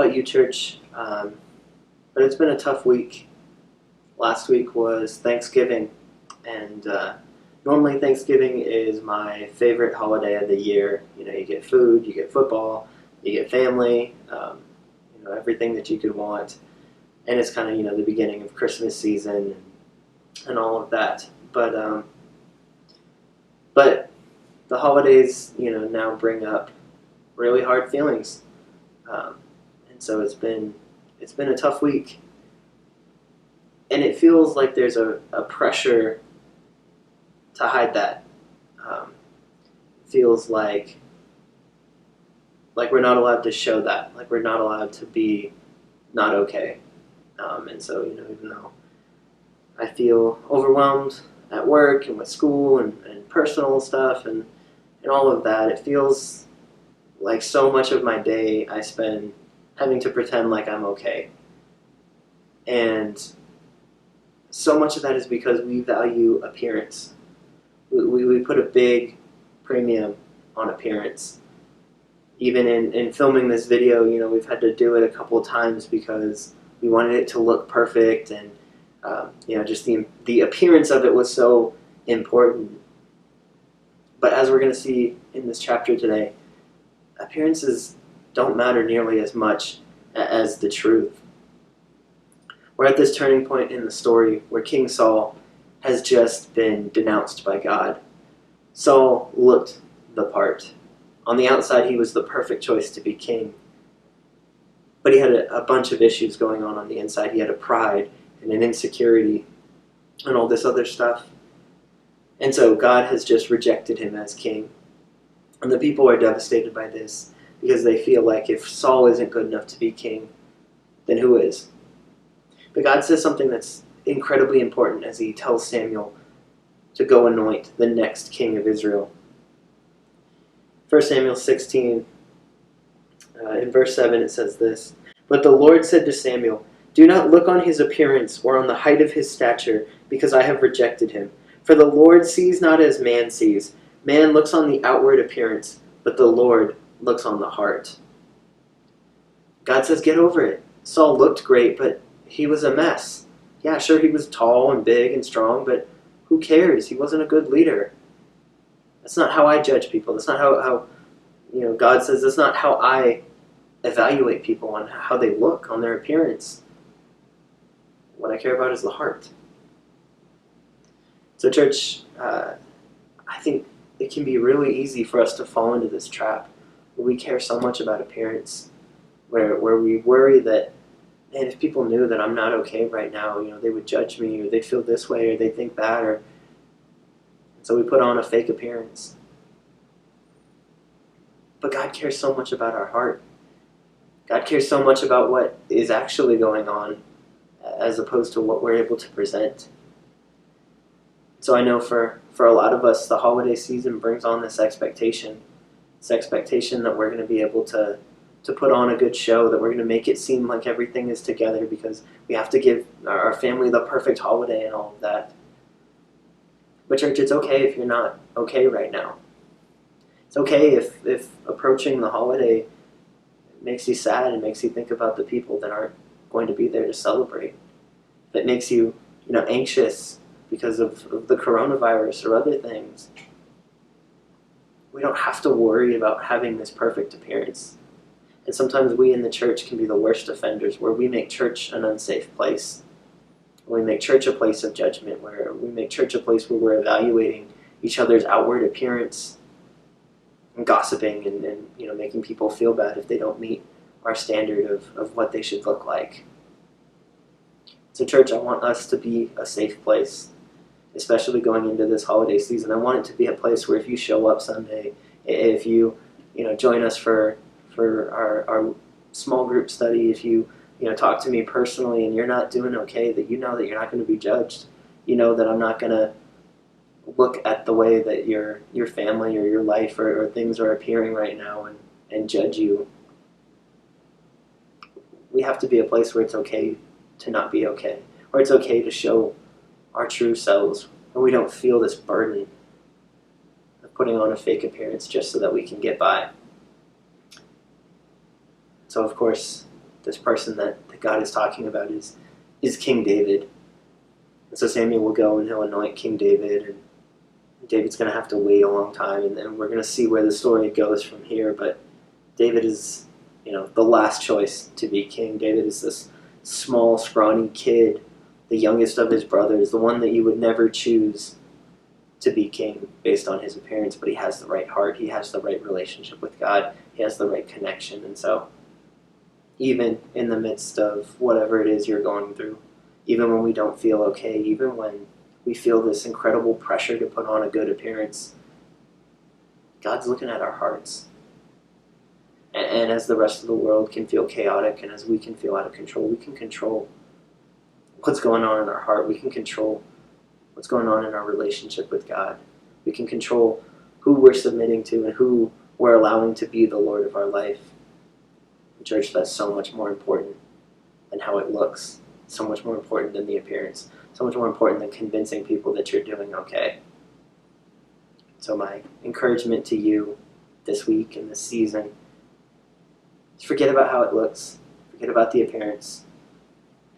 about you, church, but it's been a tough week. Last week was Thanksgiving, and normally Thanksgiving is my favorite holiday of the year. You know, you get food, you get football, you get family, everything that you could want, and it's kind of the beginning of Christmas season and all of that. But the holidays, now bring up really hard feelings, and so it's been a tough week, and it feels like there's a pressure to hide that. It feels like we're not allowed to show that, like we're not allowed to be not okay, and so even though I feel overwhelmed at work and with school and personal stuff and all of that, it feels like so much of my day I spend having to pretend like I'm okay. And so much of that is because we value appearance. We put a big premium on appearance. Even in filming this video, we've had to do it a couple of times because we wanted it to look perfect, and just the appearance of it was so important. But as we're going to see in this chapter today, appearances don't matter nearly as much as the truth. We're at this turning point in the story where King Saul has just been denounced by God. Saul looked the part. On the outside, he was the perfect choice to be king. But he had a bunch of issues going on the inside. He had a pride and an insecurity and all this other stuff. And so God has just rejected him as king. And the people are devastated by this because they feel like if Saul isn't good enough to be king, then who is? But God says something that's incredibly important as he tells Samuel to go anoint the next king of Israel. 1 Samuel 16, in verse 7, it says this: "But the Lord said to Samuel, 'Do not look on his appearance or on the height of his stature, because I have rejected him. For the Lord sees not as man sees. Man looks on the outward appearance, but the Lord looks on the heart.'" God says, get over it. Saul looked great, but he was a mess. Yeah, sure, he was tall and big and strong, but who cares? He wasn't a good leader. That's not how I judge people. That's not how God says that's not how I evaluate people on how they look, on their appearance. What I care about is the heart. So church, I think it can be really easy for us to fall into this trap where we care so much about appearance, where we worry that, man, if people knew that I'm not okay right now, they would judge me, or they'd feel this way, or they'd think that, or so we put on a fake appearance. But God cares so much about our heart. God cares so much about what is actually going on as opposed to what we're able to present. So I know for a lot of us, the holiday season brings on this expectation that we're going to be able to put on a good show, that we're going to make it seem like everything is together because we have to give our family the perfect holiday and all of that. But church, it's okay if you're not okay right now. It's okay if approaching the holiday makes you sad and makes you think about the people that aren't going to be there to celebrate. If it makes you, anxious because of the coronavirus or other things. We don't have to worry about having this perfect appearance. And sometimes we in the church can be the worst offenders, where we make church an unsafe place. We make church a place of judgment, where we make church a place where we're evaluating each other's outward appearance and gossiping and making people feel bad if they don't meet our standard of what they should look like. So church, I want us to be a safe place, especially going into this holiday season. I want it to be a place where if you show up Sunday, if you join us for our small group study, if you talk to me personally and you're not doing okay, that you know that you're not going to be judged. You know that I'm not going to look at the way that your family or your life or things are appearing right now and judge you. We have to be a place where it's okay to not be okay, where it's okay to show our true selves, where we don't feel this burden of putting on a fake appearance just so that we can get by. So of course, this person that God is talking about is King David. And so Samuel will go and he'll anoint King David, and David's going to have to wait a long time, and then we're going to see where the story goes from here. But David is, the last choice to be king. David is this small, scrawny kid, the youngest of his brothers, the one that you would never choose to be king based on his appearance, but he has the right heart, he has the right relationship with God, he has the right connection. And so even in the midst of whatever it is you're going through, even when we don't feel okay, even when we feel this incredible pressure to put on a good appearance, God's looking at our hearts. And as the rest of the world can feel chaotic, and as we can feel out of control, we can control what's going on in our heart. We can control what's going on in our relationship with God. We can control who we're submitting to and who we're allowing to be the Lord of our life. In church, that's so much more important than how it looks, so much more important than the appearance, so much more important than convincing people that you're doing okay. So my encouragement to you this week and this season is forget about how it looks, forget about the appearance.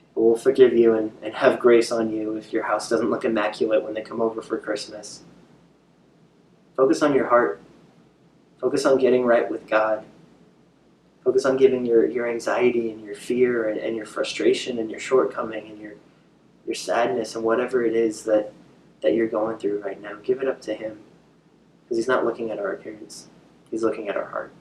People will forgive you and have grace on you if your house doesn't look immaculate when they come over for Christmas. Focus on your heart. Focus on getting right with God. Focus on giving your anxiety and your fear and your frustration and your shortcoming and your sadness and whatever it is that you're going through right now. Give it up to Him, because He's not looking at our appearance. He's looking at our heart.